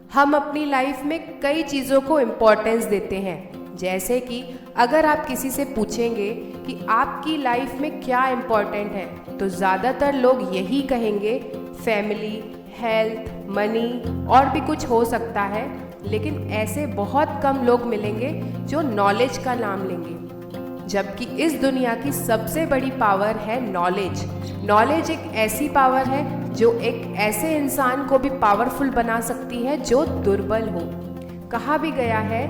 हम अपनी लाइफ में कई चीज़ों को इम्पोर्टेंस देते हैं। जैसे कि अगर आप किसी से पूछेंगे कि आपकी लाइफ में क्या इम्पोर्टेंट है, तो ज़्यादातर लोग यही कहेंगे फैमिली, हेल्थ, मनी और भी कुछ हो सकता है। लेकिन ऐसे बहुत कम लोग मिलेंगे जो नॉलेज का नाम लेंगे, जबकि इस दुनिया की सबसे बड़ी पावर है नॉलेज। नॉलेज एक ऐसी पावर है जो एक ऐसे इंसान को भी पावरफुल बना सकती है जो दुर्बल हो। कहा भी गया है,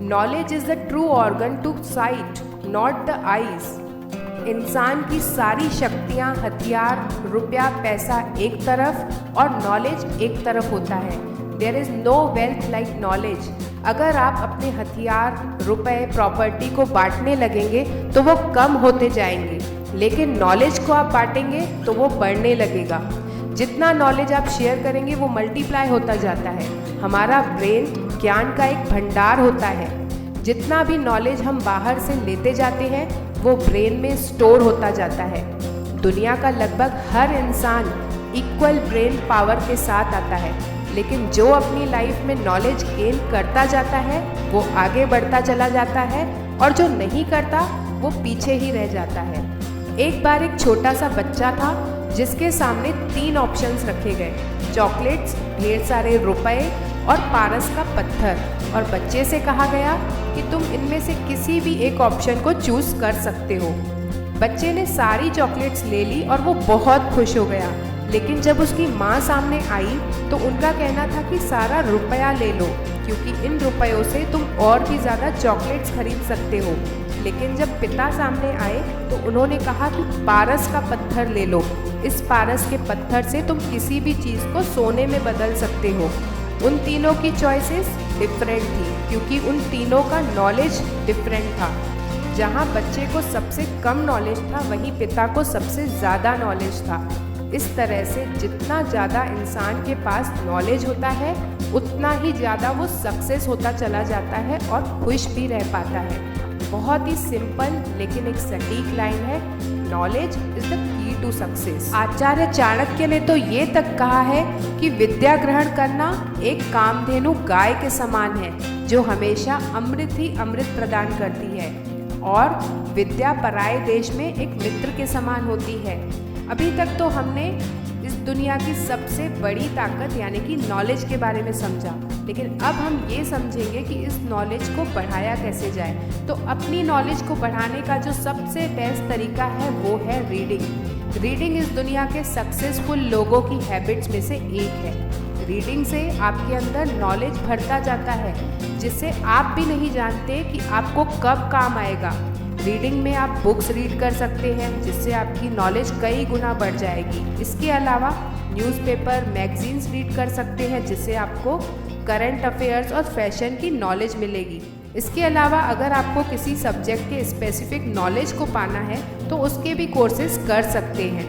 knowledge is the true organ to sight, not the eyes. इंसान की सारी शक्तियाँ, हथियार, रुपया, पैसा एक तरफ और नॉलेज एक तरफ होता है। There is no wealth like knowledge. अगर आप अपने हथियार, रुपए, प्रॉपर्टी को बांटने लगेंगे तो वो कम होते जाएंगे, लेकिन नॉलेज को आप बांटेंगे तो वो बढ़ने लगेगा। जितना नॉलेज आप शेयर करेंगे वो मल्टीप्लाई होता जाता है। हमारा ब्रेन ज्ञान का एक भंडार होता है। जितना भी नॉलेज हम बाहर से लेते जाते हैं वो ब्रेन में स्टोर होता जाता है। दुनिया का लगभग हर इंसान इक्वल ब्रेन पावर के साथ आता है, लेकिन जो अपनी लाइफ में नॉलेज गेन करता जाता है वो आगे बढ़ता चला जाता है, और जो नहीं करता वो पीछे ही रह जाता है। एक बार एक छोटा सा बच्चा था जिसके सामने 3 ऑप्शंस रखे गए, चॉकलेट्स, ढेर सारे रुपए और पारस का पत्थर। और बच्चे से कहा गया कि तुम इनमें से किसी भी एक ऑप्शन को चूज कर सकते हो। बच्चे ने सारी चॉकलेट्स ले ली और वो बहुत खुश हो गया। लेकिन जब उसकी माँ सामने आई तो उनका कहना था कि सारा रुपया ले लो, क्योंकि इन रुपयों से तुम और भी ज़्यादा चॉकलेट्स खरीद सकते हो। लेकिन जब पिता सामने आए तो उन्होंने कहा कि पारस का पत्थर ले लो, इस पारस के पत्थर से तुम किसी भी चीज़ को सोने में बदल सकते हो। उन तीनों की चॉइसेस डिफरेंट थी, क्योंकि उन तीनों का नॉलेज डिफरेंट था। जहाँ बच्चे को सबसे कम नॉलेज था, वहीं पिता को सबसे ज़्यादा नॉलेज था। इस तरह से जितना ज़्यादा इंसान के पास नॉलेज होता है उतना ही ज़्यादा वो सक्सेस होता चला जाता है और खुश भी रह पाता है। बहुत ही सिंपल लेकिन एक सटीक लाइन है, knowledge is the key to success. Acharya Chanakya ने तो ये तक कहा है कि विद्या ग्रहण करना एक कामधेनु गाय के समान है, जो हमेशा अमृत ही अमृत प्रदान करती है, और विद्या पराये देश में एक मित्र के समान होती है। अभी तक तो हमने इस दुनिया की सबसे बड़ी ताकत यानी कि नॉलेज के बारे में समझा, लेकिन अब हम ये समझेंगे कि इस नॉलेज को बढ़ाया कैसे जाए। तो अपनी नॉलेज को बढ़ाने का जो सबसे बेस्ट तरीका है वो है रीडिंग। रीडिंग इस दुनिया के सक्सेसफुल लोगों की हैबिट्स में से एक है। रीडिंग से आपके अंदर नॉलेज बढ़ता जाता है, जिससे आप भी नहीं जानते कि आपको कब काम आएगा। रीडिंग में आप बुक्स रीड कर सकते हैं, जिससे आपकी नॉलेज कई गुना बढ़ जाएगी। इसके अलावा न्यूज़पेपर, मैगजीन्स रीड कर सकते हैं, जिससे आपको करंट अफेयर्स और फैशन की नॉलेज मिलेगी। इसके अलावा अगर आपको किसी सब्जेक्ट के स्पेसिफिक नॉलेज को पाना है तो उसके भी कोर्सेज कर सकते हैं।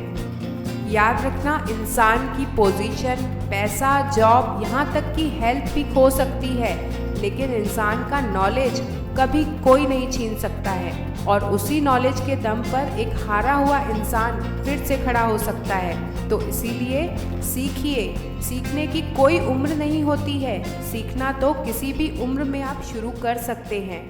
याद रखना, इंसान की पोजीशन, पैसा, जॉब, यहाँ तक कि हेल्थ भी खो सकती है, लेकिन इंसान का नॉलेज कभी कोई नहीं छीन सकता है, और उसी नॉलेज के दम पर एक हारा हुआ इंसान फिर से खड़ा हो सकता है। तो इसीलिए सीखिए। सीखने की कोई उम्र नहीं होती है, सीखना तो किसी भी उम्र में आप शुरू कर सकते हैं।